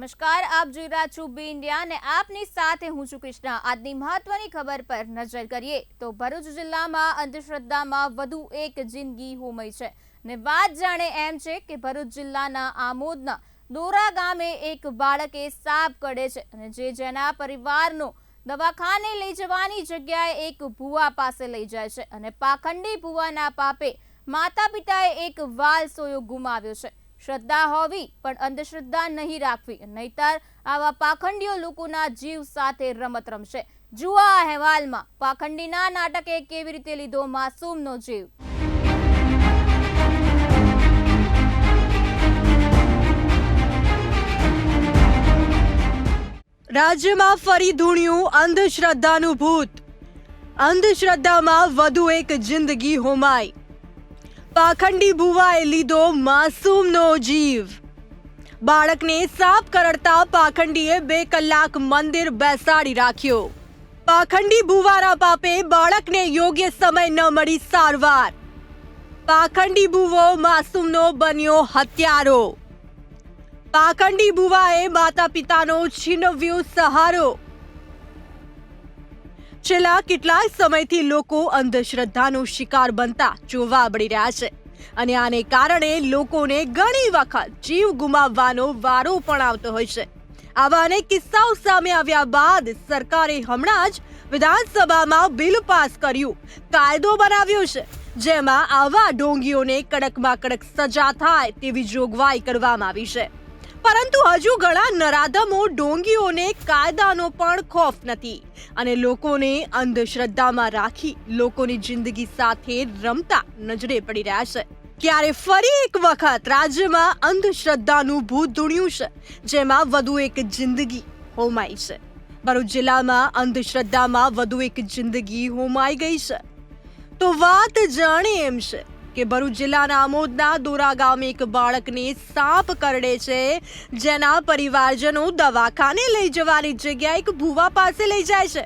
નમસ્કાર, આપ જોઈ રહ્યા છો બી ઇન્ડિયા અને આપની સાથે હું છું કૃષ્ણા। આજની મહત્વની ખબર પર નજર કરીએ તો ભરૂચ જિલ્લામાં અંધશ્રદ્ધામાં વધુ એક જિંદગી હોમાઈ છે ને વાત જાણે એમ છે કે ભરૂચ જિલ્લાના આમોદના દોરા ગામે એક બાળકે સાપ કરડે છે અને જેના પરિવારનો દવાખાને લઈ જવાની જગ્યાએ એક ભુવા પાસે લઈ જાય છે અને પાખંડી ભુવાના પાપે માતા પિતાએ એક વાલ સોયો ગુમાવ્યો છે। શ્રદ્ધા હોવી પણ અંધશ્રદ્ધા નહીં રાખવી, નહીતર આવા પાખંડીઓ લોકોના જીવ સાથે રમત રમશે। જુઓ આ અહેવાલમાં પાખંડીના નાટકે કેવી રીતે લીધો માસૂમનો જીવ। રાજ્યમાં ફરી ધૂણ્યું અંધશ્રદ્ધાનું ભૂત। અંધશ્રદ્ધામાં વધુ એક જિંદગી હોમાઈ। પાખંડી ભુવાએ લીધો માસૂમનો જીવ। બાળકને સાપ કરડતા પાખંડીએ 2 કલાક મંદિર બેસાડી રાખ્યો। પાખંડી ભુવાના પાપે બાળકને યોગ્ય સમય ન મળી સારવાર। પાખંડી ભુવો માસૂમનો બન્યો હત્યારો। પાખંડી ભુવાએ માતા પિતાનો છીનવ્યો સહારો। છેલ્લા કેટલાય સમયથી લોકો અંધશ્રદ્ધાનો શિકાર બનતા જોવા મળી રહ્યા છે અને આને કારણે લોકોને ઘણી વખત જીવ ગુમાવવાનો વારો પણ આવતો હોય છે। આવા અનેક કિસ્સાઓ સામે આવ્યા બાદ સરકારે હમણાં જ વિધાનસભામાં બિલ પાસ કર્યું, કાયદો બનાવ્યો છે, જેમાં આવા ઢોંગીઓને કડકમાં કડક સજા થાય તેવી જોગવાઈ કરવામાં આવી છે। પરંતુ હજુ ઘણા નરાધમો ઢોંગીઓને કાયદાનો પણ ખોફ નથી અને લોકોને અંધશ્રદ્ધામાં રાખી લોકોની જિંદગી સાથે રમતા નજરે પડી રહ્યા છે। ત્યારે ફરી એક વખત રાજ્યમાં અંધશ્રદ્ધાનું ભૂત ધૂણ્યું છે, જેમાં વધુ એક જિંદગી હોમાઈ છે। ભરૂચ જિલ્લામાં અંધશ્રદ્ધામાં વધુ એક જિંદગી હોમાઈ ગઈ છે। તો વાત જાણે એમ છે કે ભરૂચ જિલ્લાના આમોદના દોરા ગામે એક બાળકને સાપ કરડે છે, જેના પરિવારજનો દવાખાને લઈ જવાની જગ્યાએ એક ભુવા પાસે લઈ જાય છે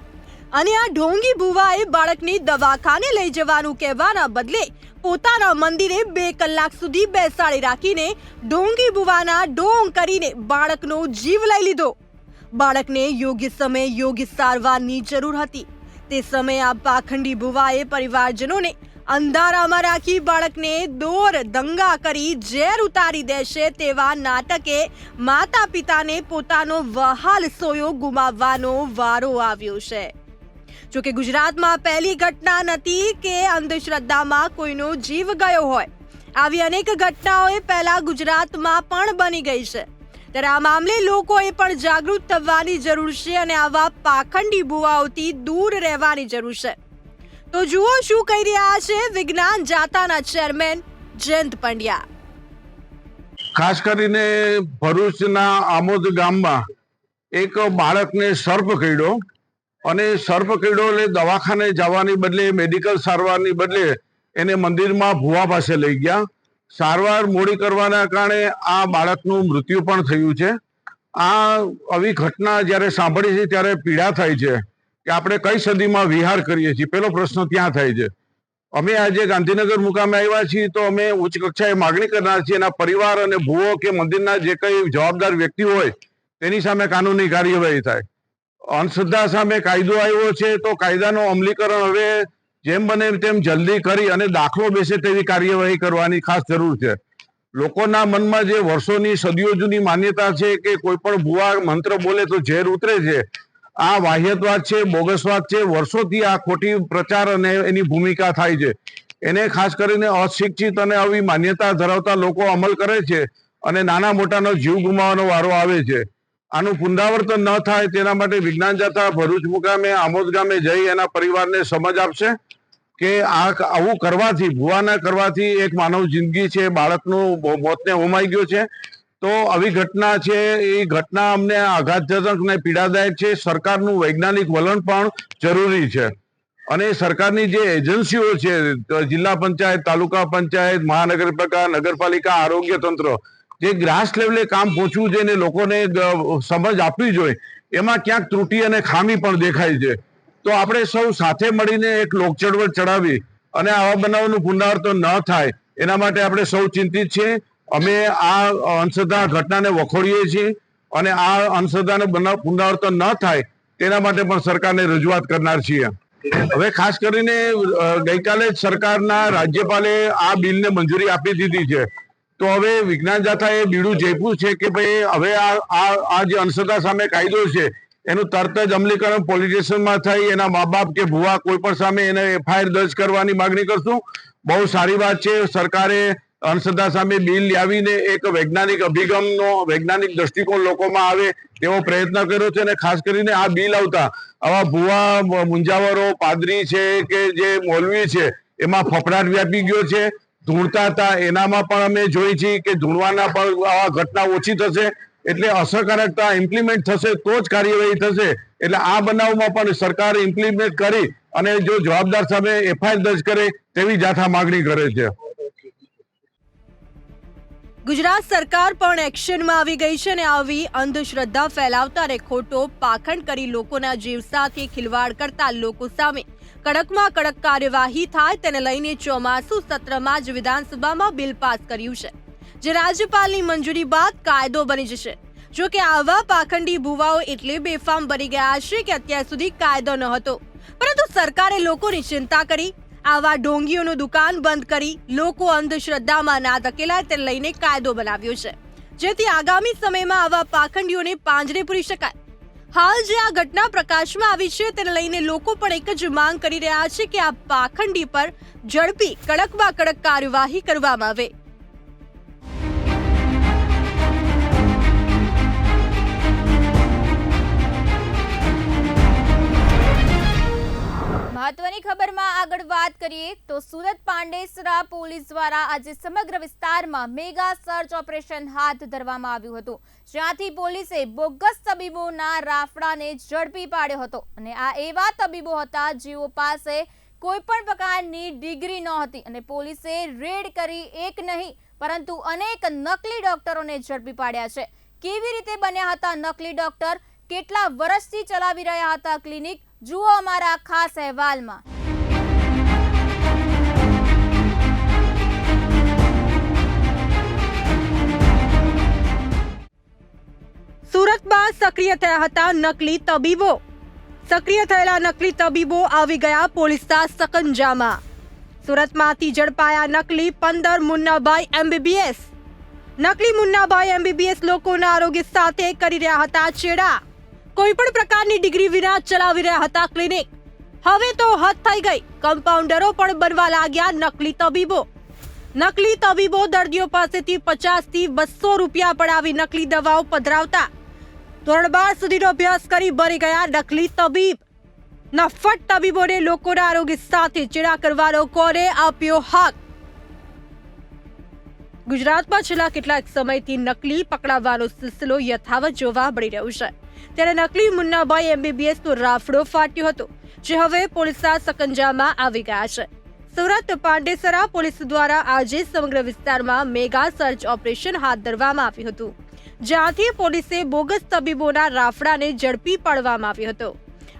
અને આ ઢોંગી ભુવાએ બાળકને દવાખાને લઈ જવાનું કહેવાના બદલે પોતાના મંદિરે 2 કલાક સુધી બેસાડી રાખીને ઢોંગી ભુવાના ઢોંગ કરીને બાળકનો જીવ લઈ લીધો। બાળકને યોગ્ય સમયે યોગ્ય સારવારની જરૂર હતી, તે સમયે આ પાખંડી ભુવાએ પરિવારજનોને અંધારામાં રાખી બાળકને દોર દંગા કરી ઝેર ઉતારી દેશે તેવા નાટકે માતા પિતાને પોતાનો વહાલ સોયો ગુમાવવાનો વારો આવ્યો છે। જોકે ગુજરાતમાં પહેલી ઘટના નથી કે અંધશ્રદ્ધામાં કોઈનો જીવ ગયો હોય। આવી અનેક ઘટનાઓ પહેલા ગુજરાતમાં પણ બની ગઈ છે। ત્યારે આ મામલે લોકોએ પણ જાગૃત થવાની જરૂર છે અને આવા પાખંડી ભુવાઓથી દૂર રહેવાની જરૂર છે। તો જુઓ શું કહી રહ્યા છે વિજ્ઞાન જાતાના ચેરમેન જયંત પંડ્યા। ખાસ કરીને ભરૂચના આમોદ ગામમાં એક બાળકને સર્પ કરડ્યો અને સર્પ કરડ્યો એટલે દવાખાને જવાની બદલે મેડિકલ સારવારની બદલે એને મંદિરમાં ભુવા પાસે લઈ ગયા। સારવાર મોડી કરવાના કારણે આ બાળકનું મૃત્યુ પણ થયું છે। આવી ઘટના જ્યારે સાંભળી છે ત્યારે પીડા થાય છે કે આપણે કઈ સદીમાં વિહાર કરીએ છીએ। પેલો પ્રશ્ન ત્યાં થાય છે। અમે આજે ગાંધીનગર મુકામે આવ્યા છીએ તો અમે ઉચ્ચ કક્ષાએ માગણી કરનાર છીએ એના પરિવાર અને ભુવો કે મંદિરના જે કઈ જવાબદાર વ્યક્તિ હોય તેની સામે કાનૂની કાર્યવાહી થાય। અંધશ્રદ્ધા સામે કાયદો આવ્યો છે તો કાયદાનો અમલીકરણ હવે જેમ બને તેમ જલ્દી કરી અને દાખલો બેસે તેવી કાર્યવાહી કરવાની ખાસ જરૂર છે। લોકોના મનમાં જે વર્ષોની સદીઓ જૂની માન્યતા છે કે કોઈ પણ ભુવા મંત્ર બોલે તો ઝેર ઉતરે છે, આ વાહિયાત વાત છે, બોગસ વાત છે। વર્ષોથી આ ખોટી પ્રચાર અને એની ભૂમિકા થાય છે, એને ખાસ કરીને અશિક્ષિત અને આવી માન્યતા ધરાવતા લોકો અમલ કરે છે અને નાના મોટાનો જીવ ગુમાવવાનો વારો આવે છે। આનું પુનરાવર્તન ન થાય તેના માટે વિજ્ઞાન જાતા ભરૂચ મુકામે આમોદ ગામે જઈ એના પરિવારને સમજ આપશે કે આવું કરવાથી, ભુવાના કરવાથી એક માનવ જિંદગી છે, બાળકનું મોતને હોમાઈ ગયો છે। તો આવી ઘટના છે એ ઘટના અમને આઘાતજનક અને પીડાદાયક છે। સરકારનું વૈજ્ઞાનિક વલણ પણ જરૂરી છે અને સરકારની જે એજન્સીઓ છે, જિલ્લા પંચાયત, તાલુકા પંચાયત, મહાનગરપાલિકા, નગરપાલિકા, આરોગ્ય તંત્ર, જે ગ્રાસ લેવલે કામ પહોંચવું જોઈએ અને લોકોને સમજ આપવી જોઈએ, એમાં ક્યાંક ત્રુટિ અને ખામી પણ દેખાય છે। તો આપણે સૌ સાથે મળીને એક લોકચળવળ ચડાવી અને આવા બનાવનું પુનરાવર્તન ન થાય એના માટે આપણે સૌ ચિંતિત છીએ। અમે આ અંધશ્રદ્ધા ઘટનાને વખોડીએ છીએ અને આ અંધશ્રદ્ધાનું પુનરાવર્તન ન થાય તેના માટે પણ સરકારને રજૂઆત કરનાર છીએ. હવે ખાસ કરીને ગઈકાલે જ સરકારના રાજ્યપાલે આ બિલને મંજૂરી આપી દીધી છે. તો હવે વિજ્ઞાન જાથાએ બીડું ઝેપ્યું છે કે ભાઈ હવે આ જે અંધશ્રદ્ધા સામે કાયદો છે એનું તરત જ અમલીકરણ પોલીસ સ્ટેશનમાં થઈ એના મા બાપ કે ભુવા કોઈ પણ સામે એને FIR દર્જ કરવાની માંગણી કરશું. બહુ સારી વાત છે. સરકારે અંધશ્રદ્ધા સામે બિલ લાવીને એક વૈજ્ઞાનિક અભિગમનો વૈજ્ઞાનિક દ્રષ્ટિકોણ લોકોમાં આવે તેવો પ્રયત્ન કર્યો છે. અને ખાસ કરીને આ બિલ આવતા આવા ભુવા મુંજાવરો પાદરી છે કે જે મૌલવી છે એમાં ફફડાટ વ્યાપી ગયો છે. ધૂણતા હતા એનામાં પણ અમે જોઈ છીએ કે ધૂણવાના પણ આવા ઘટના ઓછી થશે. એટલે અસરકારકતા ઇમ્પ્લિમેન્ટ થશે તો જ કાર્યવાહી થશે. એટલે આ બનાવમાં પણ સરકાર ઇમ્પ્લિમેન્ટ કરી અને જો જવાબદાર સામે FIR દર્જ કરે તેવી જાથા માંગણી કરે છે. ગુજરાત સરકાર પણ એક્શનમાં આવી ગઈ છે અને આવી અંધશ્રદ્ધા ફેલાવતા અને ખોટો પાખંડ કરી લોકોના જીવ સાથે ખિલવાડ કરતા લોકો સામે કડકમાં કડક કાર્યવાહી થાય તેને લઈને ચોમાસુ સત્રમાં જ વિધાનસભામાં બિલ પાસ કર્યું છે, જે રાજ્યપાલની મંજૂરી બાદ કાયદો બની જશે. જો કે આવા પાખંડી ભુવાઓ એટલે બેફામ બની ગયા છે કે અત્યાર સુધી કાયદો ન હતો, પરંતુ સરકારે લોકોની ચિંતા કરી આવા ઢોંગીઓનું દુકાન બંધ કરી લોકો અંધશ્રદ્ધામાં ના ધકેલાય તેને લઈને કાયદો બનાવ્યો છે, જેથી આગામી સમયમાં આવા પાખંડીઓને પાંજરે પૂરી શકાય. હાલ જે આ ઘટના પ્રકાશમાં આવી છે તેને લઈને લોકો પણ એક જ માંગ કરી રહ્યા છે કે આ પાખંડી પર ઝડપી કડકમાં કડક કાર્યવાહી કરવામાં આવે. મહત્વની ખબરમાં આગળ વાત કરીએ તો સુરત પાંડેસરા પોલીસ દ્વારા આજે સમગ્ર વિસ્તારમાં મેગા સર્ચ ઓપરેશન હાથ ધરવામાં આવ્યું હતું, જ્યાંથી પોલીસે બોગસ તબીબોના રાફડાને ઝડપી પાડ્યો હતો. અને આ એવા તબીબો હતા જેઓ પાસે કોઈ પણ પ્રકારની ડિગ્રી નહોતી અને પોલીસે રેડ કરી એક નહીં પરંતુ અનેક નકલી ડોક્ટરોને ઝડપી પાડ્યા છે. કેવી રીતે બન્યા હતા નકલી ડોક્ટર, કેટલા વર્ષથી ચલાવી રહ્યા હતા ક્લિનિક, જુઓ અમારા ખાસ અહેવાલમાં. સુરતમાં સક્રિય થયા હતા નકલી તબીબો. સક્રિય થયેલા નકલી તબીબો આવી ગયા પોલીસના સકંજામાં. સુરતમાંથી ઝડપાયા નકલી 15 મુન્નાભાઈ MBBS. નકલી મુન્નાભાઈ MBBS લોકોના આરોગ્ય સાથે કરી રહ્યા હતા ચેડા. કોઈ પણ પ્રકારની ડિગ્રી વિના ચલાવી રહ્યા હતા ક્લિનિક. હવે તો હદ થઈ ગઈ, કમ્પાઉન્ડરો પણ બનવા લાગ્યા નકલી તબીબો. નકલી તબીબો દર્દીઓ પાસેથી 50 થી 200 રૂપિયા પડાવી નકલી દવાઓ પધરાવતા. ધોરણ 12 સુધીનો અભ્યાસ કરી બની ગયા નકલી તબીબ. નફ્ફટ તબીબોને લોકોના આરોગ્ય સાથે ચેડા કરવાનો કોને આપ્યો હક? ગુજરાતમાં છેલ્લા કેટલાક સમયથી નકલી પકડાવવાનો સિલસિલો યથાવત જોવા મળી રહ્યો છે. ત્યારે નકલી મુન્નાભાઈ MBBS નો રાફડો ફાટ્યો હતો, જે હવે પોલીસના સકંજામાં આવી ગયા છે. સુરત પાંડેસરા પોલીસ દ્વારા આજે સમગ્ર વિસ્તારમાં મેગા સર્ચ ઓપરેશન હાથ ધરવામાં આવ્યું હતું, જ્યાંથી પોલીસે બોગસ તબીબોના રાફડાને ઝડપી પાડવામાં આવ્યો હતો.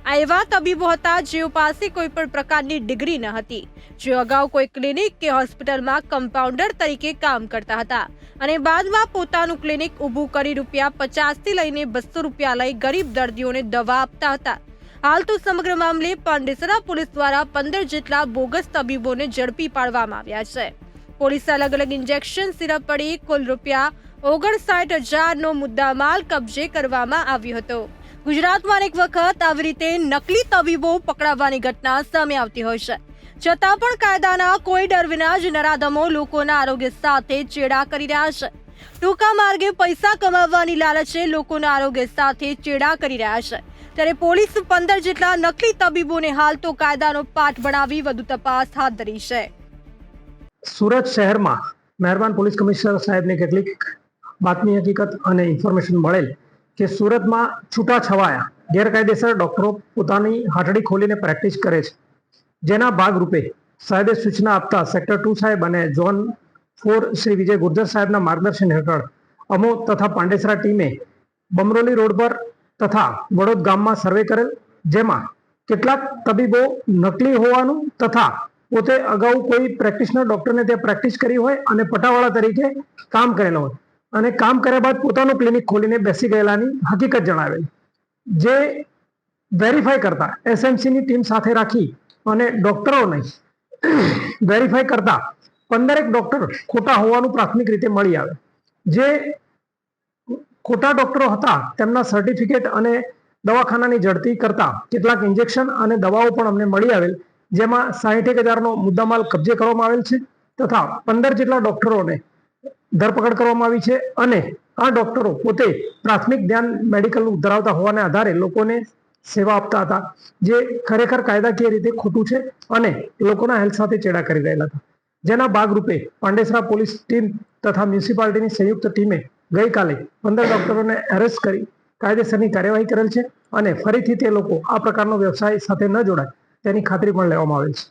આ એવા તબીબો હતા જેઓ પાસે કોઈ પણ પ્રકારની ડિગ્રી ન હતી, જેઓ અગાઉ કોઈ ક્લિનિક કે હોસ્પિટલમાં કમ્પાઉન્ડર તરીકે કામ કરતા હતા અને બાદમાં પોતાનું ક્લિનિક ઊભું કરી રૂપિયા 50 થી લઈને 200 રૂપિયા લઈ ગરીબ દર્દીઓને દવા આપતા હતા. હાલ તો સમગ્ર મામલે પાંડેસરા પોલીસ દ્વારા 15 જેટલા બોગસ તબીબોને ઝડપી પાડવામાં આવ્યા છે. પોલીસે અલગ અલગ ઇન્જેક્શન સિરપ પડી કુલ રૂપિયા 59,000નો મુદ્દામાલ કબજે કરવામાં આવ્યો હતો. ગુજરાતમાં એક વખત આવી રીતે નકલી તબીબો પકડાવવાની ઘટના સામે આવતી હોય છે, છતાં પણ કાયદાના કોઈ ડર વિના જ નરાધમો લોકોના આરોગ્ય સાથે ચેડા કરી રહ્યા છે. ટૂંકા માર્ગે પૈસા કમાવવાની લાલચે લોકોના આરોગ્ય સાથે ચેડા કરી રહ્યા છે. ત્યારે પોલીસ 15 જેટલા નકલી તબીબોને હાલ તો કાયદાનો પાઠ ભણાવી વધુ તપાસ હાથ ધરી છે. સુરત શહેરમાં મહેરબાન પોલીસ કમિશનર સાહેબને કેટલીક બાતમી હકીકત અને ઇન્ફોર્મેશન મળેલ કે સુરતમાં છૂટાછવાયા ગેરકાયદેસર ડોક્ટરો પોતાની હાથડી ખોલીને પ્રેક્ટિસ કરે છે. જેના ભાગરૂપે સાહેબે સૂચના આપતા સેક્ટર 2 સાહેબ અને ઝોન 4 શ્રી વિજય ગુર્જર સાહેબના માર્ગદર્શન હેઠળ અમો તથા પાંડેસરા ટીમે બમરોલી રોડ પર તથા વડોદ ગામમાં સર્વે કરેલ, જેમાં કેટલાક તબીબો નકલી હોવાનું તથા પોતે અગાઉ કોઈ પ્રેક્ટિશનર ડોક્ટરને ત્યાં પ્રેક્ટિસ કરી હોય અને પટાવાળા તરીકે કામ કરેલો હોય અને કામ કર્યા બાદ પોતાનું ક્લિનિક ખોલીને બેસી ગયેલાની હકીકત જણાવેલ, જે વેરીફાઈ કરતા એસએમસીની ટીમ સાથે રાખી અને ડોક્ટરોને વેરીફાઈ કરતા 15 ડોક્ટર ખોટા હોવાનું પ્રાથમિક રીતે મળી આવે. જે ખોટા ડોક્ટરો હતા તેમના સર્ટિફિકેટ અને દવાખાનાની ઝડપી કરતા કેટલાક ઇન્જેક્શન અને દવાઓ પણ અમને મળી આવેલ, જેમાં 61,000નો મુદ્દામાલ કબજે કરવામાં આવેલ છે તથા 15 જેટલા ડોક્ટરોને ધરપકડ કરવામાં આવી છે. અને આ ડોક્ટરો પોતે પ્રાથમિક ધ્યાન મેડિકલ ધરાવતા હોવાને આધારે લોકોને સેવા આપતા હતા, જે ખરેખર કાયદાકીય રીતે ખોટું છે અને લોકોના હેલ્થ સાથે ચેડા કરી રહેલા હતા. જેના ભાગરૂપે પાંડેસરા પોલીસ ટીમ તથા મ્યુનિસિપાલિટીની સંયુક્ત ટીમે ગઈકાલે 15 ડોક્ટરોને એરેસ્ટ કરી કાયદેસરની કાર્યવાહી કરેલ છે અને ફરીથી તે લોકો આ પ્રકારનો વ્યવસાય સાથે ન જોડાય તેની ખાતરી પણ લેવામાં આવેલ છે.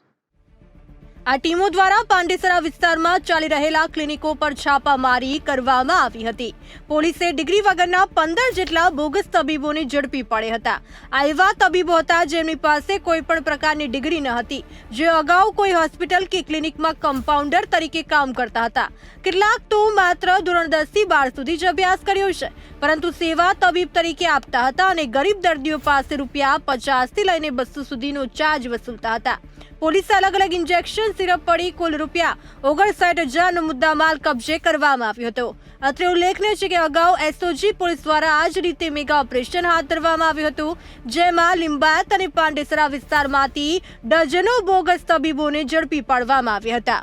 આ ટીમો દ્વારા પાંડેસરા વિસ્તારમાં ચાલી રહેલા ક્લિનિકો પર છાપામારી કરવામાં આવી હતી. પોલીસે ડિગ્રી વગરના 15 જેટલા બોગસ તબીબોને ઝડપી પાડ્યા હતા. આ એવા તબીબો હતા જેમની પાસે કોઈ પણ પ્રકારની ડિગ્રી ન હતી, જે અગાઉ કોઈ હોસ્પિટલ કે ક્લિનિકમાં કમ્પાઉન્ડર તરીકે કામ કરતા હતા. કેટલાક તો માત્ર ધોરણ 10 થી 12 સુધી જ અભ્યાસ કર્યો છે, પરંતુ સેવા તબીબ તરીકે આપતા હતા અને ગરીબ દર્દીઓ પાસે રૂપિયા 50 થી લઈને 200 સુધીનો ચાર્જ વસૂલતા હતા. પોલીસે અલગ અલગ ઇન્જેક્શન સિરપ પડી કુલ રૂપિયા 59,000નો મુદ્દામાલ કબજે કરવામાં આવ્યો હતો. અત્રે ઉલ્લેખનીય છે કે અગાઉ એસઓજી પોલીસ દ્વારા આ જ રીતે મેગા ઓપરેશન હાથ ધરવામાં આવ્યું હતું, જેમાં લિંબાયત અને પાંડેસરા વિસ્તારમાંથી ડઝનો બોગસ તબીબોને ઝડપી પાડવામાં આવ્યા હતા.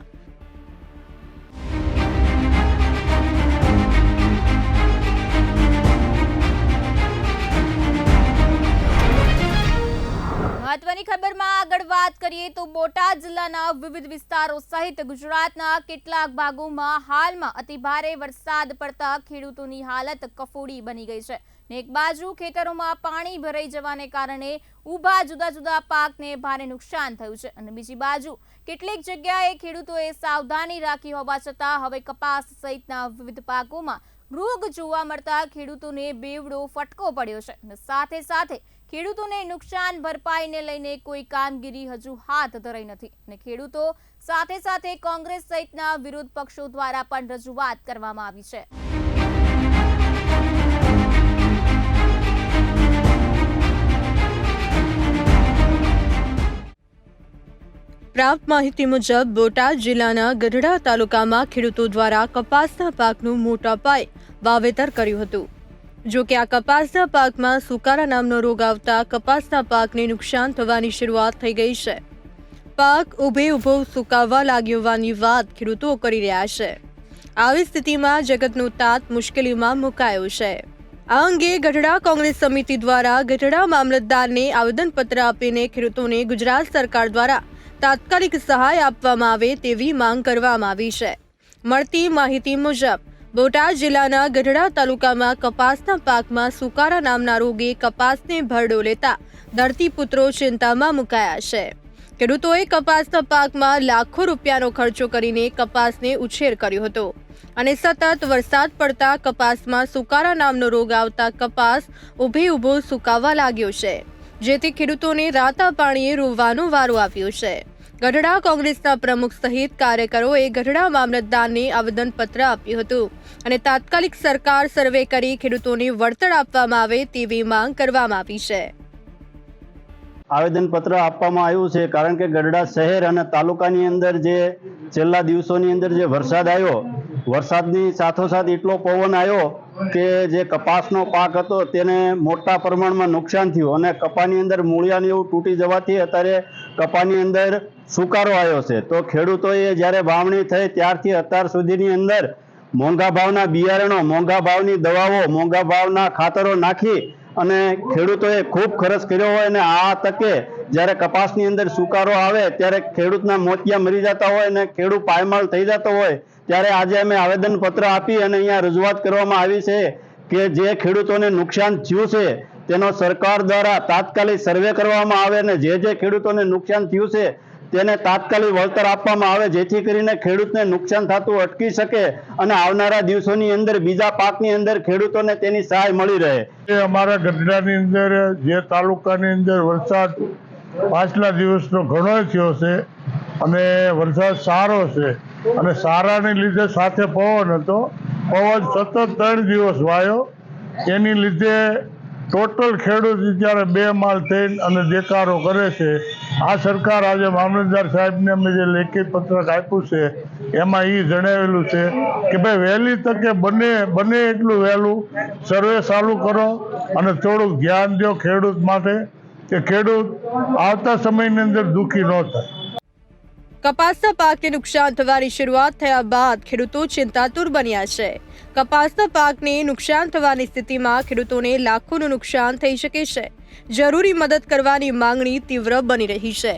મહત્વની ખબરમાં આગળ વાત કરીએ તો બોટાદ જિલ્લાના વિવિધ વિસ્તારો સહિત ગુજરાતના કેટલાક ભાગોમાં હાલમાં અતિભારે વરસાદ પડતા ખેડૂતોની હાલત કફોડી બની ગઈ છે. એક બાજુ ખેતરોમાં પાણી ભરાઈ જવાને કારણે ઊભા જુદા જુદા પાકને ભારે નુકસાન થયું છે અને બીજી બાજુ કેટલીક જગ્યાએ ખેડૂતોએ સાવધાની રાખી હોવા છતાં હવે કપાસ સહિતના વિવિધ પાકોમાં રોગ જોવા મળતા ખેડૂતોને બેવડો ફટકો પડ્યો છે અને સાથે સાથે ખેડૂતોને નુકસાન ભરપાઈને લઈને કોઈ કામગીરી હજુ હાથ ધરાઈ નથી અને ખેડૂતો સાથે સાથે કોંગ્રેસ સહિતના વિરોધ પક્ષો દ્વારા પણ રજૂઆત કરવામાં આવી છે. પ્રાપ્ત માહિતી મુજબ બોટાદ જિલ્લાના ગઢડા તાલુકામાં ખેડૂતો દ્વારા કપાસના પાકનું મોટા પાયે વાવેતર કર્યું હતું. જો કે આ કપાસના પાકમાં સુકારા નામનો રોગ આવતા કપાસના પાકને નુકસાન થવાની શરૂઆત થઈ ગઈ છે. પાક ઊભો સુકાવા લાગ્યો હોવાની વાત ખેડૂતો કરી રહ્યા છે. આવી સ્થિતિમાં જગતનો તાત મુશ્કેલીમાં મુકાયો છે. આ અંગે ગઢડા કોંગ્રેસ સમિતિ દ્વારા ગઢડા મામલતદારને આવેદનપત્ર આપીને ખેડૂતોને ગુજરાત સરકાર દ્વારા તાત્કાલિક સહાય આપવામાં આવે તેવી માંગ કરવામાં આવી છે. મળતી માહિતી મુજબ બોટાદ જિલ્લાના ગઢડા તાલુકામાં કપાસના પાકમાં સુકારા નામના રોગે કપાસને ભરડો લેતા ધરતીપુત્રો ચિંતામાં મુકાયા છે. ખેડૂતોએ કપાસના પાકમાં લાખો રૂપિયાનો ખર્ચો કરીને કપાસને ઉછેર કર્યો હતો અને સતત વરસાદ પડતા કપાસમાં સુકારા નામનો રોગ આવતા કપાસ ઊભો સુકાવા લાગ્યો છે, જેથી ખેડૂતોને રાતા પાણીએ રોવાનો વારો આવ્યો છે. ગઢડા કોંગ્રેસના પ્રમુખ સહિત કાર્યકરોએ ગઢડા મામલતદારને આવેદનપત્ર આપ્યું હતું અને તાત્કાલિક સરકાર સર્વે કરી ખેડૂતોને વળતર આપવામાં આવે તેવી માંગ કરવામાં આવી છે. આવેદનપત્ર આપવામાં આવ્યું છે કારણ કે ગઢડા શહેર અને તાલુકાની અંદર જે છેલ્લા દિવસોની અંદર જે વરસાદ આવ્યો, વરસાદની સાથોસાથ એટલો પવન આવ્યો કે જે કપાસનો પાક હતો તેને મોટા પ્રમાણમાં નુકસાન થયું અને કપાની અંદર મૂળિયાને એવું તૂટી જવાથી અત્યારે કપાની અંદર સુકારો આવ્યો છે. તો ખેડૂતોએ જ્યારે વાવણી થઈ ત્યારથી અત્યાર સુધીની અંદર મોંઘા ભાવના બિયારણો, મોંઘા ભાવની દવાઓ, મોંઘા ભાવના ખાતરો નાખી અને ખેડૂતોએ ખૂબ ખર્ચ કર્યો હોય અને આ તકે જ્યારે કપાસની અંદર સુકારો આવે ત્યારે ખેડૂતના મોતિયા મરી જતા હોય અને ખેડૂત પાયમાલ થઈ જતો હોય ત્યારે આજે અમે આવેદનપત્ર આપી અને અહીંયા રજૂઆત કરવામાં આવી છે કે જે ખેડૂતોને નુકસાન થયું છે તેનો સરકાર દ્વારા તાત્કાલિક સર્વે કરવામાં આવે અને જે ખેડૂતોને નુકસાન થયું છે તેને તાત્કાલિક વળતર આપવામાં આવે, જેથી કરીને ખેડૂતને નુકસાન થતું અટકી શકે અને આવનારા દિવસોની અંદર બીજા પાકની અંદર ખેડૂતોને તેની સહાય મળી રહે. અમારા ગઢડાની અંદર જે તાલુકાની અંદર વરસાદ પાછલા દિવસનો ઘણો થયો છે અને વરસાદ સારો છે અને સારાને લીધે સાથે પવન હતો પવન સતત 3 દિવસ વાયો. એની લીધે ટોટલ ખેડૂત અત્યારે બેમાલ થઈને અને દેકારો કરે છે. આ સરકાર આજે મામલતદાર સાહેબને અમે જે લેખિત પત્રક આપ્યું છે એમાં એ જણાવેલું છે કે ભાઈ વહેલી તકે બને એટલું વહેલું સર્વે ચાલુ કરો અને થોડુંક ધ્યાન દો ખેડૂત માટે, કે ખેડૂત આવતા સમયની અંદર દુઃખી ન થાય. કપાસના પાકને નુકસાન થવાની શરૂઆત થયા બાદ ખેડૂતો ચિંતાતુર બન્યા છે. કપાસના પાકને નુકસાન થવાની સ્થિતિમાં ખેડૂતોને લાખોનું નુકસાન થઈ શકે છે. જરૂરી મદદ કરવાની માંગણી તીવ્ર બની રહી છે.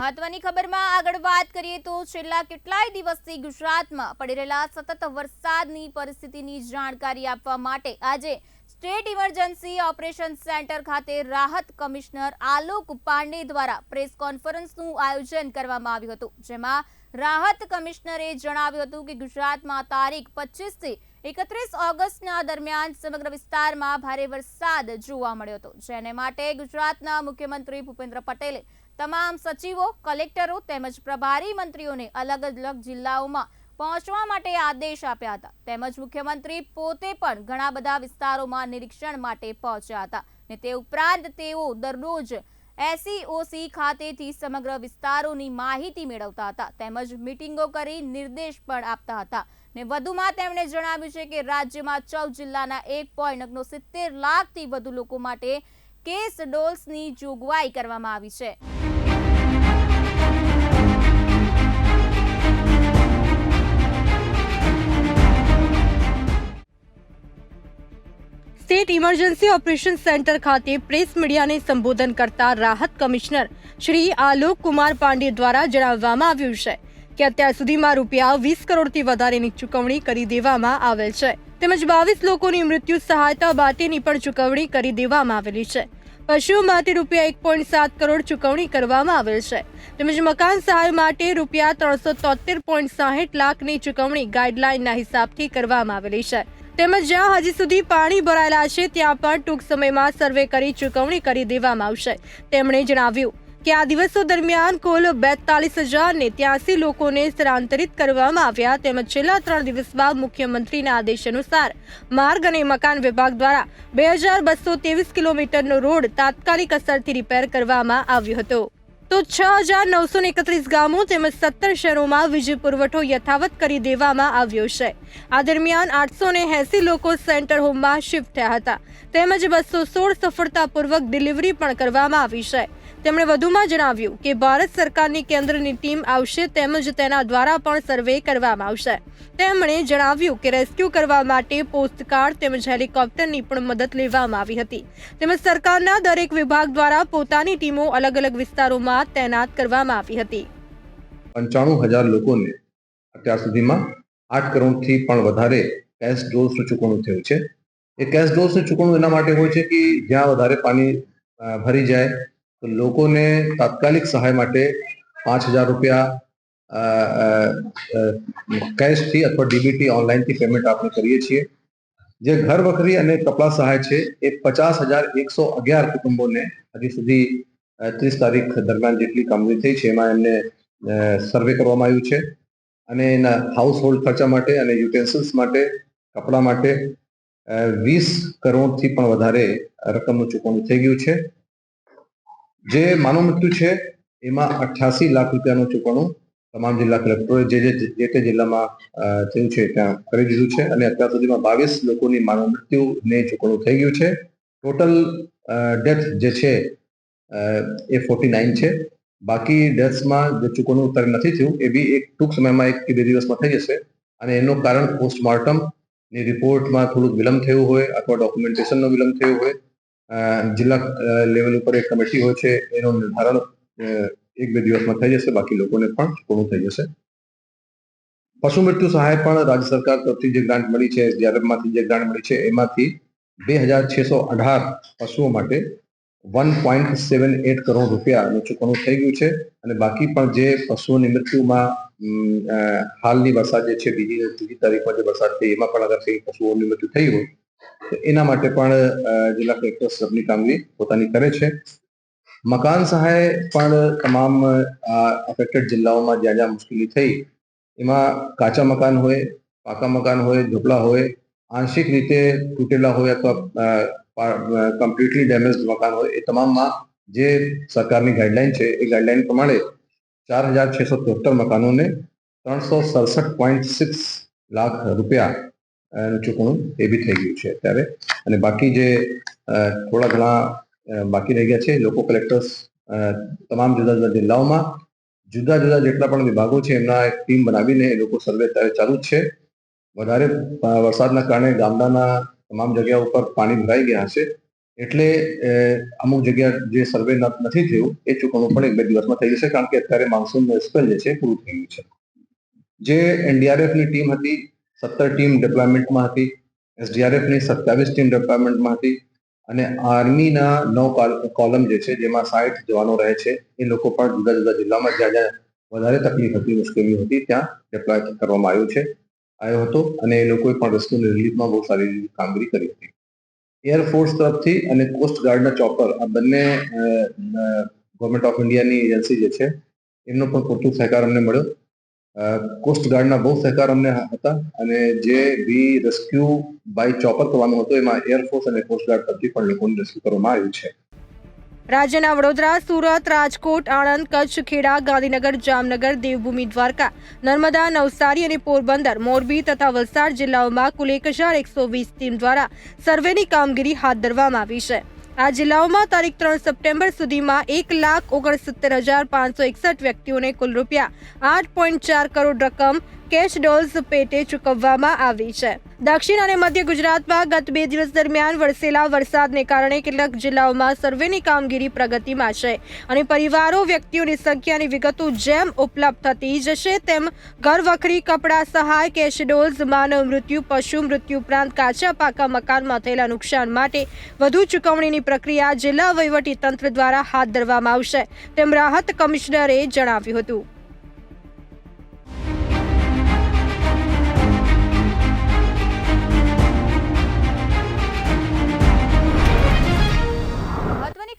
મહત્વની ખબરમાં આગળ વાત કરીએ તો છેલ્લા કેટલાય દિવસથી ગુજરાતમાં પડી રહેલા સતત વરસાદની પરિસ્થિતિની જાણકારી આપવા માટે આજે સ્ટેટ ઇમરજન્સી ઓપરેશન સેન્ટર ખાતે રાહત કમિશનર આલોક પાંડે દ્વારા પ્રેસ કોન્ફરન્સનું આયોજન કરવામાં આવ્યું હતું, જેમાં રાહત કમિશનરે જણાવ્યું હતું કે ગુજરાતમાં તારીખ 25 થી 31 ઓગસ્ટના દરમિયાન સમગ્ર વિસ્તારમાં ભારે વરસાદ જોવા મળ્યો હતો, જેને માટે ગુજરાતના મુખ્યમંત્રી ભૂપેન્દ્ર પટેલે તમામ સચિવો, કલેક્ટરો તેમજ પ્રભારી મંત્રીઓને અલગ અલગ જિલ્લાઓમાં પહોંચવા માટે આદેશ આપ્યા હતા. તેમજ મુખ્યમંત્રી પોતે પણ ઘણા બધા વિસ્તારોમાં નિરીક્ષણ માટે પહોંચ્યા હતા ને તે ઉપરાંત તેઓ દરરોજ SEOC ખાતેથી સમગ્ર વિસ્તારોની માહિતી મેળવતા હતા તેમજ મીટિંગો કરી નિર્દેશ પણ આપતા હતા ને વધુમાં તેમણે જણાવ્યું છે કે રાજ્યમાં 14 જિલ્લાના 1.69 લાખથી વધુ લોકો માટે કેસ ડોલ્સની જોગવાઈ કરવામાં આવી છે. સ્ટેટ ઇમરજન્સી ઓપરેશન સેન્ટર ખાતે પ્રેસ મીડિયાને સંબોધન કરતા રાહત કમિશનર શ્રી આલોક કુમાર પાંડે દ્વારા જણાવવામાં આવ્યું છે કે અત્યાર સુધીમાં રૂપિયા 20 કરોડથી વધારેની ચૂકવણી કરી દેવામાં આવેલ છે તેમજ 22 લોકોની મૃત્યુ સહાયતા માટેની પણ ચૂકવણી કરી દેવામાં આવેલી છે. પશુઓ માટે રૂપિયા 1.7 કરોડ ચૂકવણી કરવામાં આવેલ છે તેમજ મકાન સહાય માટે રૂપિયા 373.60 લાખની ચૂકવણી ગાઈડલાઈનના હિસાબથી કરવામાં આવેલી છે તેમજ જ્યાં હજી સુધી પાણી ભરાયેલા છે ત્યાં પણ ટૂંક સમયમાં સર્વે કરી ચૂકવણી કરી દેવામાં આવશે. તેમણે જણાવ્યું કે આ દિવસો દરમિયાન કુલ 42,083 લોકોને સ્થળાંતરિત કરવામાં આવ્યા તેમજ છેલ્લા 3 દિવસમાં મુખ્યમંત્રીના આદેશ અનુસાર માર્ગ અને મકાન વિભાગ દ્વારા 2223 કિલોમીટરનો રોડ તાત્કાલિક અસરથી રિપેર કરવામાં આવ્યો હતો. તો 6,931 ગામો તેમજ 17 શહેરોમાં વીજ પુરવઠો યથાવત કરી દેવામાં આવ્યો છે. આ દરમિયાન 880 લોકો સેન્ટર હોમમાં શિફ્ટ થયા હતા તેમજ 216 સફળતાપૂર્વક ડિલિવરી પણ કરવામાં આવી છે. તેમણે વધુમાં જણાવ્યું કે ભારત સરકારની કેન્દ્રની ટીમ આવશે તેમજ તેના દ્વારા પણ સર્વે કરવામાં આવશે. તેમણે જણાવ્યું કે રેસ્ક્યુ કરવા માટે પોસ્ટકાર્ડ તેમજ હેલિકોપ્ટરની પણ મદદ લેવામાં આવી હતી તેમજ સરકારના દરેક વિભાગ દ્વારા પોતાની ટીમો અલગ અલગ વિસ્તારોમાં તૈનાત કરવામાં આવી હતી. 95,000 લોકોને અત્યાર સુધીમાં 8 કરોડથી પણ વધારે કેશ ડોઝનું ચૂકવણું થયું છે. એ કેશ ડોઝનું ચૂકવણું એના માટે હોય છે કે જ્યાં વધારે પાણી ભરી જાય તો લોકોને તાત્કાલિક સહાય માટે 5,000 રૂપિયા કેશથી અથવા DBT ઓનલાઈનથી પેમેન્ટ આપણે કરીએ છીએ. જે ઘર વખરી અને કપડા સહાય છે એ 50,111 કુટુંબોને હજી સુધી 30 તારીખ દરમિયાન જેટલી કામગીરી થઈ છે એમાં એમને સર્વે કરવામાં આવ્યું છે અને એના હાઉસ હોલ્ડ ખર્ચા માટે અને યુટેન્સિલ્સ માટે, કપડા માટે 20 કરોડથી પણ વધારે રકમનું ચૂકવણું થઈ ગયું છે. જે માનવ મૃત્યુ છે એમાં 88 લાખ રૂપિયાનું ચૂકવણું તમામ જિલ્લા કલેક્ટરોએ જે તે જિલ્લામાં થયું છે ત્યાં કરી દીધું છે અને અત્યાર સુધીમાં 22 લોકોની માનવ મૃત્યુને ચૂકવણું થઈ ગયું છે. ટોટલ ડેથ જે છે એ 49 છે. બાકી ડેથ્સમાં જે ચૂકવણું અત્યારે નથી થયું એ બી એક ટૂંક સમયમાં 1 કે 2 દિવસમાં થઈ જશે અને એનું કારણ પોસ્ટમોર્ટમની રિપોર્ટમાં થોડુંક વિલંબ થયું હોય અથવા ડોક્યુમેન્ટેશનનો વિલંબ થયો હોય. જિલ્લા લેવલ ઉપર એક કમિટી હોય છે એનું નિર્ધારણ 1-2 દિવસમાં થઈ જશે. બાકી લોકોને પણ ચૂકવણું થઈ જશે. પશુ મૃત્યુ સહાય પણ રાજ્ય સરકાર તરફથી જે ગ્રાન્ટ મળી છે, DRFમાંથી જે ગ્રાન્ટ મળી છે એમાંથી 2,618 પશુઓ માટે 1.78 કરોડ રૂપિયાનું ચૂકવણું થઈ ગયું છે અને બાકી પણ જે પશુઓની મૃત્યુમાં હાલની વરસાદ જે છે બીજી તારીખમાં જે વરસાદ થઈ એમાં પણ અગર કંઈ પશુઓની મૃત્યુ થઈ હોય તો એના માટે પણ જિલ્લા કલેક્ટર સ્તરની કામગીરી પોતાની કરે છે. મકાન સહાય પણ તમામ અફેક્ટેડ જિલ્લાઓમાં જ્યાં જ્યાં મુશ્કેલી થઈ એમાં કાચા મકાન હોય, પાકા મકાન હોય, ઝૂંપડા હોય, આંશિક રીતે તૂટેલા હોય અથવા કમ્પ્લીટલી ડેમેજ્ડ મકાન હોય, એ તમામમાં જે સરકારની ગાઈડલાઈન છે એ ગાઈડલાઈન પ્રમાણે 4,673 મકાનોને 367.6 લાખ રૂપિયા ચૂકવણું એ બી થઈ ગયું છે અત્યારે. અને બાકી જે થોડા ઘણા બાકી રહી ગયા છે, લોકો કલેક્ટર્સ તમામ જુદા જુદા જિલ્લાઓમાં જુદા જુદા જેટલા પણ વિભાગો છે એમના એક ટીમ બનાવીને એ લોકો સર્વે અત્યારે ચાલુ જ છે. વધારે વરસાદના કારણે ગામડાના તમામ જગ્યા ઉપર પાણી ભરાઈ ગયા છે, એટલે અમુક જગ્યા જે સર્વે નથી થયું એ ચૂકવણું પણ 1-2 દિવસમાં થઈ જશે, કારણ કે અત્યારે મોન્સૂનનું સ્પેલ જે છે પૂરું થઈ ગયું છે. જે એનડીઆરએફની ટીમ હતી 17 ટીમ ડિપ્લોયમેન્ટમાં હતી, એસડીઆરએફની 27 ટીમ ડિપ્લોયમેન્ટમાં હતી, અને આર્મીના 9 કોલમ જે છે જેમાં 60 જવાનો રહે છે એ લોકો પણ જુદા જુદા જિલ્લામાં જ્યાં જ્યાં વધારે તકલીફ હતી, મુશ્કેલી હતી ત્યાં ડિપ્લોય કરવામાં આવ્યો હતો. અને એ લોકોએ પણ રેસ્ક્યુ રિલીફમાં બહુ સારી રીતે કામગીરી કરી હતી. એરફોર્સ તરફથી અને કોસ્ટ ગાર્ડના ચોપર, આ બંને ગવર્મેન્ટ ઓફ ઇન્ડિયાની એજન્સી જે છે એમનો પણ પૂરતો સહકાર અમને મળ્યો. કોસ્ટ ગાર્ડના બહુ સહકાર અમને હતા, અને જે બી રેસ્ક્યુ બાય ચોપર કરવાનું હતું એમાં એરફોર્સ અને કોસ્ટ ગાર્ડ તરફથી પણ લોકોને રેસ્ક્યુ કરવામાં આવ્યું છે. રાજ્યના વડોદરા, સુરત, રાજકોટ, આણંદ, કચ્છ, ખેડા, ગાંધીનગર, જામનગર, દેવભૂમિ દ્વારકા, નર્મદા, નવસારી અને પોરબંદર, મોરબી તથા વલસાડ જિલ્લાઓમાં કુલ 1,120 ટીમ દ્વારા સર્વેની કામગીરી હાથ ધરવામાં આવી છે. આ જિલ્લાઓમાં તારીખ 3 સપ્ટેમ્બર સુધીમાં 1,69,561 વ્યક્તિઓને કુલ રૂપિયા 8.4 કરોડ રકમ કેશ ડોલ્સ પેટે ચૂકવવામાં આવી છે. દક્ષિણ અને મધ્ય ગુજરાતમાં ગત 2 દિવસ દરમિયાન વરસેલા વરસાદને કારણે કેટલાક જિલ્લાઓમાં સર્વેની કામગીરી પ્રગતિમાં છે, અને પરિવારો, વ્યક્તિઓની સંખ્યાની વિગતો જેમ ઉપલબ્ધ થતી જશે તેમ ઘરવખરી, કપડાં સહાય, કેશ ડોલ્સ, માનવ મૃત્યુ, પશુ મૃત્યુ ઉપરાંત કાચા પાકા મકાનમાં થયેલા નુકસાન માટે વધુ ચૂકવણીની પ્રક્રિયા જિલ્લા વહીવટી તંત્ર દ્વારા હાથ ધરવામાં આવશે તેમ રાહત કમિશનરે જણાવ્યું હતું.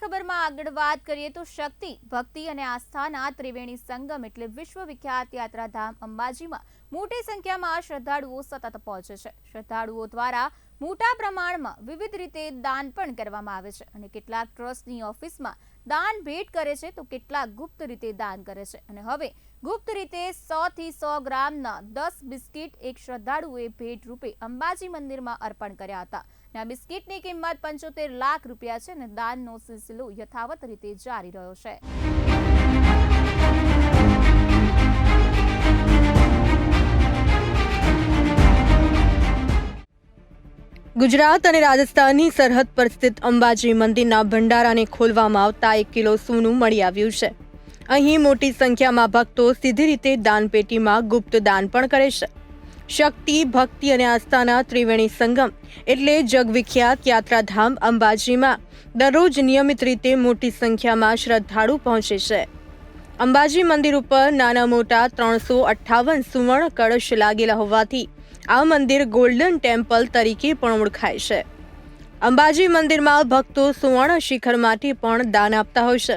ખબરમાં આગળ વાત કરીએ તો શક્તિ, ભક્તિ અને આસ્થાના ત્રિવેણી સંગમ એટલે વિશ્વવિખ્યાત યાત્રાધામ અંબાજીમાં મોટી સંખ્યામાં શ્રદ્ધાળુઓ સતત પહોંચે છે. શ્રદ્ધાળુઓ દ્વારા મોટા પ્રમાણમાં વિવિધ રીતે દાન પણ કરવામાં આવે છે, અને કેટલાક ટ્રસ્ટની ઓફિસમાં દાન ભેટ કરે છે તો કેટલાક ગુપ્ત રીતે દાન કરે છે. અને હવે ગુપ્ત રીતે 100 થી 100 ગ્રામના 10 બિસ્કિટ એક શ્રદ્ધાળુએ ભેટ રૂપે અંબાજી મંદિરમાં અર્પણ કર્યા હતા. આ બિસ્કિટની કિંમત 75 લાખ રૂપિયા છે, અને દાનનો સિલસિલો યથાવત રીતે જારી રહ્યો છે. ગુજરાત અને રાજસ્થાનની સરહદ પર સ્થિત અંબાજી મંદિરના ભંડારાને ખોલવામાં આવતા 1 કિલો સોનું મળી આવ્યું છે. અહીં મોટી સંખ્યામાં ભક્તો સીધી રીતે દાનપેટીમાં ગુપ્ત દાન પણ કરે છે. શક્તિ, ભક્તિ અને આસ્થાના ત્રિવેણી સંગમ એટલે જગવિખ્યાત યાત્રાધામ અંબાજીમાં દરરોજ નિયમિત રીતે મોટી સંખ્યામાં શ્રદ્ધાળુ પહોંચે છે. અંબાજી મંદિર ઉપર નાના મોટા 358 સુવર્ણ કળશ લાગેલા હોવાથી આ મંદિર ગોલ્ડન ટેમ્પલ તરીકે પણ ઓળખાય છે. અંબાજી મંદિરમાં ભક્તો સુવર્ણ શિખર માટે પણ દાન આપતા હોય છે.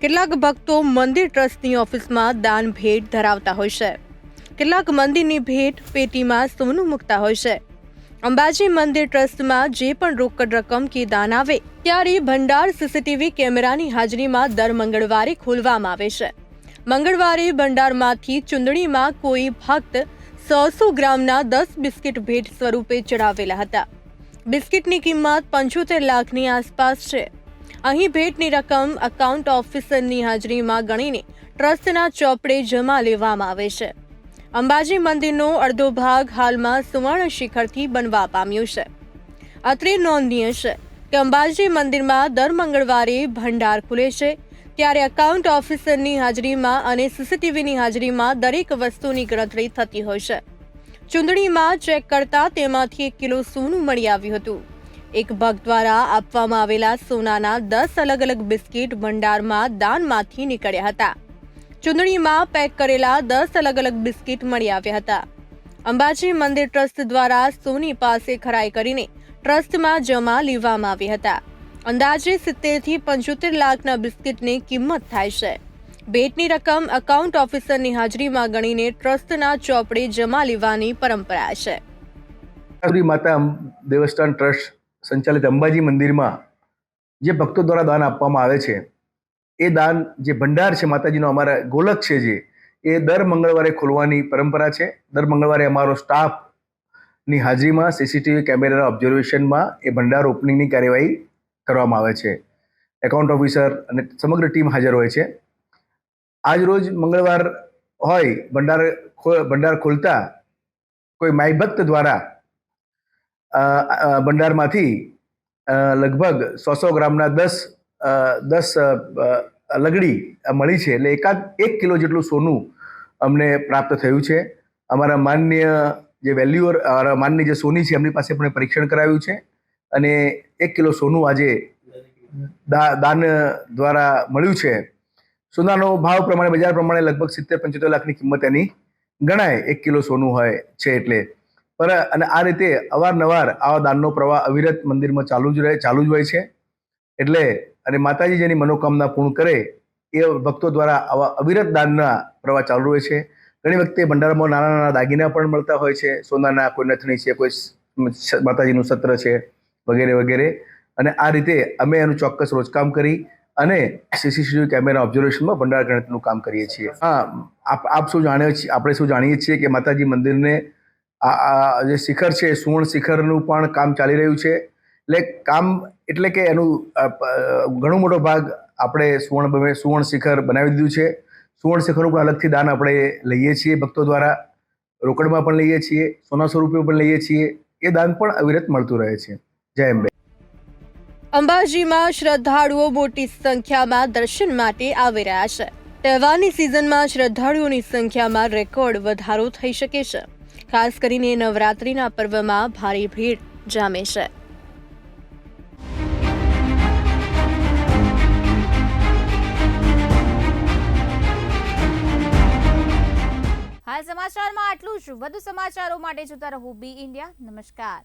કેટલાક ભક્તો મંદિર ટ્રસ્ટની ઓફિસમાં દાન ભેટ ધરાવતા હોય છે. કેટલાક મંદિરની ભેટ પેટીમાં સોનું મૂકતા હોય છે. અંબાજી મંદિર ટ્રસ્ટમાં જે પણ રોકડ રકમ કે દાન આવે ત્યારે ભંડાર સીસીટીવી કેમેરાની હાજરીમાં દર મંગળવારે ખોલવામાં આવે છે. મંગળવારે ભંડારમાંથી ચૂંદડીમાં કોઈ ભક્ત 100 ગ્રામના 10 બિસ્કિટ ભેટ સ્વરૂપે ચડાવેલા હતા. બિસ્કિટની કિંમત 75 લાખની આસપાસ છે. અહીં ભેટની રકમ એકાઉન્ટ ઓફિસરની હાજરીમાં ગણીને ટ્રસ્ટના ચોપડે જમા લેવામાં આવે છે. અંબાજી મંદિરનો અડધો ભાગ હાલમાં સુવર્ણ શિખરથી બનવા પામ્યો છે. અત્રે નોંધનીય છે કે અંબાજી મંદિરમાં દર મંગળવારે ભંડાર ખુલે છે, ત્યારે એકાઉન્ટ ઓફિસરની હાજરીમાં અને સીસીટીવીની હાજરીમાં દરેક વસ્તુની ગણતરી થતી હોય છે. ચૂંદડીમાં ચેક કરતા તેમાંથી 1 કિલો સોનું મળી આવ્યું હતું. એક ભક્ત દ્વારા આપવામાં આવેલા સોનાના 10 અલગ અલગ બિસ્કિટ ભંડારમાં દાનમાંથી નીકળ્યા હતા. ચૂંદડીમાં પેક કરેલા 10 અલગ અલગ બિસ્કિટ મળી આવ્યા હતા. અંબાજી મંદિર ટ્રસ્ટ દ્વારા સોની પાસે ખરાઈ કરીને ટ્રસ્ટમાં જમા લેવામાં આવ્યા હતા. અંદાજે 70 થી 75 લાખના બિસ્કિટની કિંમત થાય છે. ભેટની રકમ એકાઉન્ટ ઓફિસરની હાજરીમાં ગણીને ટ્રસ્ટના ચોપડે જમા લેવાની પરંપરા છે. માતા દેવસ્થાન ટ્રસ્ટ સંચાલિત અંબાજી મંદિરમાં જે ભક્તો દ્વારા દાન આપવામાં આવે છે, એ દાન જે ભંડાર છે માતાજીનો, અમારા ગોલક છે જે, એ દર મંગળવારે ખોલવાની પરંપરા છે. દર મંગળવારે અમારો સ્ટાફની હાજરીમાં સીસીટીવી કેમેરાના ઓબ્ઝર્વેશનમાં એ ભંડાર ઓપનિંગની કાર્યવાહી કરવામાં આવે છે. એકાઉન્ટ ઓફિસર અને સમગ્ર ટીમ હાજર હોય છે. આજ રોજ મંગળવાર હોય, ભંડાર ખોલતા કોઈ માઈ ભક્ત દ્વારા ભંડારમાંથી લગભગ 100 ગ્રામના 10 લગડી મળી છે. એટલે 1 કિલો જેટલું સોનું અમને પ્રાપ્ત થયું છે. અમારા માન્ય જે વેલ્યુઅર માન્ય જે સોની છે એમની પાસે પણ પરીક્ષણ કરાવ્યું છે અને 1 કિલો સોનું આજે દાન દ્વારા મળ્યું છે. સોનાનો ભાવ પ્રમાણે, બજાર પ્રમાણે લગભગ 70-75 લાખની કિંમત એની ગણાય 1 કિલો સોનું હોય છે. એટલે અને આ રીતે અવારનવાર આવા દાનનો પ્રવાહ અવિરત મંદિરમાં ચાલુ જ હોય છે. એટલે અને માતાજી જેની મનોકામના પૂર્ણ કરે એ ભક્તો દ્વારા આવા અવિરત દાનના પ્રવાહ ચાલુ રહે છે. ઘણી વખતે ભંડારમાં નાના નાના દાગીના પણ મળતા હોય છે, સોનાના, કોઈ નથણી છે, કોઈ માતાજીનું સત્ર છે, વગેરે વગેરે. અને આ રીતે અમે એનું ચોક્કસ રોજકામ કરી અને સીસીટીવી કેમેરા ઓબ્ઝર્વેશનમાં ભંડાર ગણતરીનું કામ કરીએ છીએ. આપણે શું જાણીએ છીએ કે માતાજી મંદિરને આ જે શિખર છે, સુવર્ણ શિખરનું પણ કામ ચાલી રહ્યું છે. એટલે કે એનું ઘણો મોટો ભાગ આપણે સુવર્ણ શિખર બનાવી દીધું છે. સુવર્ણ શિખરનું પણ અલગથી દાન આપણે લઈએ છીએ ભક્તો દ્વારા. રોકડમાં પણ લઈએ છીએ, સોના સ્વરૂપે પણ લઈએ છીએ. એ દાન પણ અવિરત મળતું રહે છે. જય અંબે. અંબાજીમાં શ્રદ્ધાળુઓ મોટી સંખ્યામાં દર્શન માટે આવી રહ્યા છે. તહેવારની સિઝનમાં શ્રદ્ધાળુઓની સંખ્યામાં રેકોર્ડ વધારો થઈ શકે છે. ખાસ કરીને નવરાત્રિના પર્વમાં ભારે ભીડ જામે છે. હાલ સમાચારમાં આટલું જ. વધુ સમાચારો માટે જોતા રહો બી ઇન્ડિયા. નમસ્કાર.